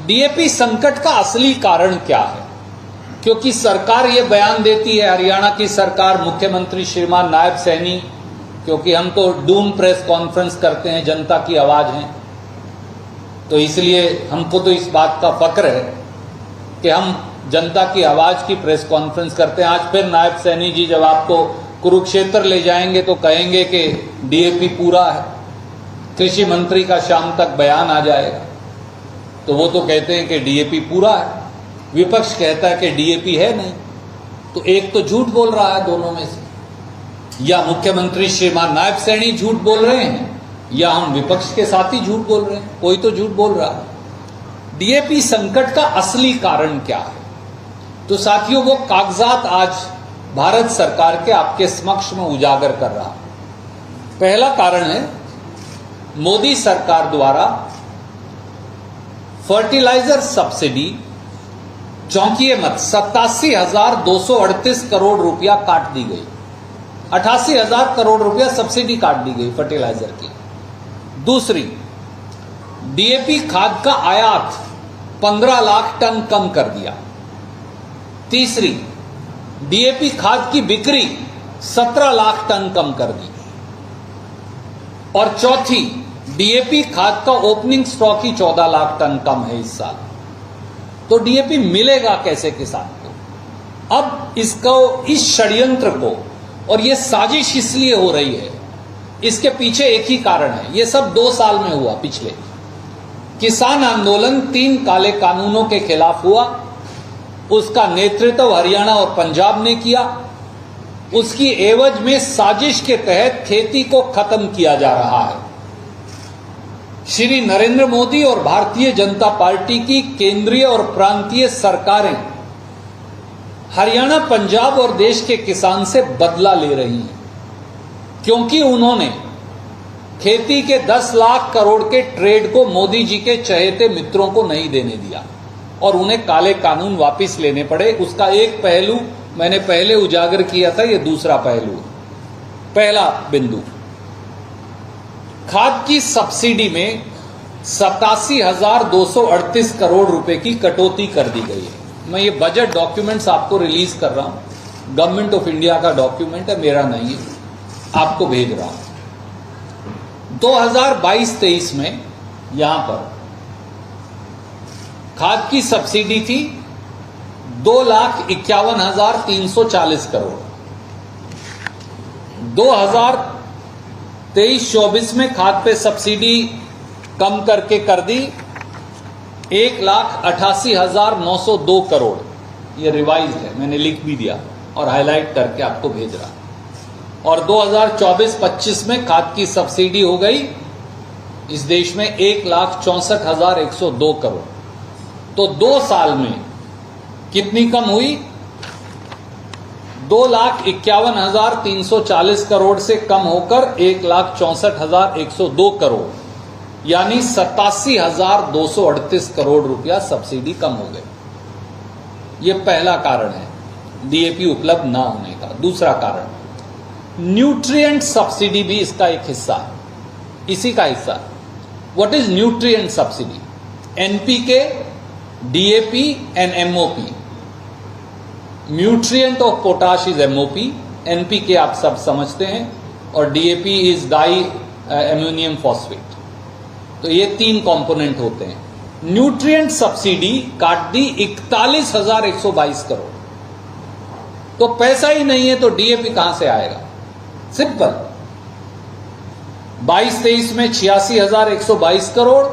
DAP संकट का असली कारण क्या है? क्योंकि सरकार ये बयान देती है, हरियाणा की सरकार, मुख्यमंत्री श्रीमान नायब सैनी, क्योंकि हम तो डूम प्रेस कॉन्फ्रेंस करते हैं, जनता की आवाज हैं, तो इसलिए हमको तो इस बात का फक्र है कि हम जनता की आवाज की प्रेस कॉन्फ्रेंस करते हैं। आज फिर नायब सैनी जी जब आपको कुरुक्षेत्र ले जाएंगे तो कहेंगे कि डीएपी पूरा है, कृषि मंत्री का शाम तक बयान आ जाएगा, तो वो तो कहते हैं कि डीएपी पूरा है, विपक्ष कहता है कि डीएपी है नहीं। तो एक तो झूठ बोल रहा है दोनों में से, या मुख्यमंत्री श्रीमान नायब सैनी झूठ बोल रहे हैं या हम विपक्ष के साथ ही झूठ बोल रहे हैं, कोई तो झूठ बोल रहा है। डीएपी संकट का असली कारण क्या है? तो साथियों, वो कागजात आज भारत सरकार के आपके समक्ष में उजागर कर रहा है। पहला कारण है मोदी सरकार द्वारा फर्टिलाइजर सब्सिडी, चौंकिए मत, 87,238 करोड़ रुपया काट दी गई। 88,000 करोड़ रुपया सब्सिडी काट दी गई फर्टिलाइजर की। दूसरी, डीएपी खाद का आयात 15 लाख टन कम कर दिया। तीसरी, डीएपी खाद की बिक्री 17 लाख टन कम कर दी। और चौथी, डीएपी खाद का ओपनिंग स्टॉक ही 14 लाख टन कम है इस साल। तो डीएपी मिलेगा कैसे किसान को? अब इस षड्यंत्र को, और ये साजिश इसलिए हो रही है, इसके पीछे एक ही कारण है। ये सब 2 साल में हुआ। पिछले किसान आंदोलन 3 काले कानूनों के खिलाफ हुआ, उसका नेतृत्व हरियाणा और पंजाब ने किया। उसकी एवज में साजिश के तहत खेती को खत्म किया जा रहा है। श्री नरेंद्र मोदी और भारतीय जनता पार्टी की केंद्रीय और प्रांतीय सरकारें हरियाणा, पंजाब और देश के किसान से बदला ले रही हैं, क्योंकि उन्होंने खेती के 10 लाख करोड़ के ट्रेड को मोदी जी के चहेते मित्रों को नहीं देने दिया और उन्हें काले कानून वापस लेने पड़े। उसका एक पहलू मैंने पहले उजागर किया था, यह दूसरा पहलू। पहला बिंदु, खाद की सब्सिडी में 87,238 करोड़ रुपए की कटौती कर दी गई है। मैं ये बजट डॉक्यूमेंट्स आपको रिलीज कर रहा हूं, गवर्नमेंट ऑफ इंडिया का डॉक्यूमेंट है, मेरा नहीं है, आपको भेज रहा हूं। 2022-23 में यहां पर खाद की सब्सिडी थी 2,51,340 करोड़। 2023-24 में खाद पे सब्सिडी कम करके कर दी 1,88,902 करोड़। ये रिवाइज्ड है, मैंने लिख भी दिया और हाईलाइट करके आपको भेज रहा। और 2024-25 में खाद की सब्सिडी हो गई इस देश में 1,64,102 करोड़। तो 2 साल में कितनी कम हुई? 2,51,340 करोड़ से कम होकर 1,64,102 करोड़, यानी 87,238 करोड़ रुपया सब्सिडी कम हो गई। यह पहला कारण है डीएपी उपलब्ध ना होने का। दूसरा कारण, न्यूट्रिएंट सब्सिडी भी इसका एक हिस्सा है, इसी का हिस्सा। What is nutrient subsidy? NPK, DAP and MOP. Nutrient of potash is MOP, NPK आप सब समझते हैं, और DAP is di ammonium phosphate. तो ये 3 कंपोनेंट होते हैं। न्यूट्रिएंट सब्सिडी काट दी 41,122 करोड़। तो पैसा ही नहीं है तो डीएपी कहां से आएगा? सिंपल, 22-23 में 86,122 करोड़,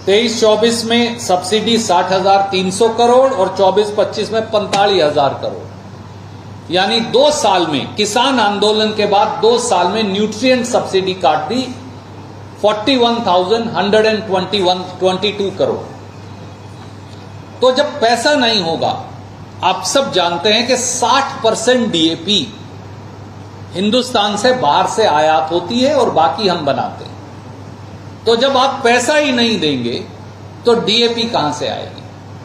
23-24 में सब्सिडी 60,300 करोड़ और 24-25 में 45,000 करोड़। यानी 2 साल में, किसान आंदोलन के बाद 2 साल में न्यूट्रिएंट सब्सिडी काट दी 41,122 करोड़। तो जब पैसा नहीं होगा, आप सब जानते हैं कि 60% डीएपी हिंदुस्तान से बाहर से आयात होती है और बाकी हम बनाते हैं। तो जब आप पैसा ही नहीं देंगे तो डीएपी कहां से आएगी?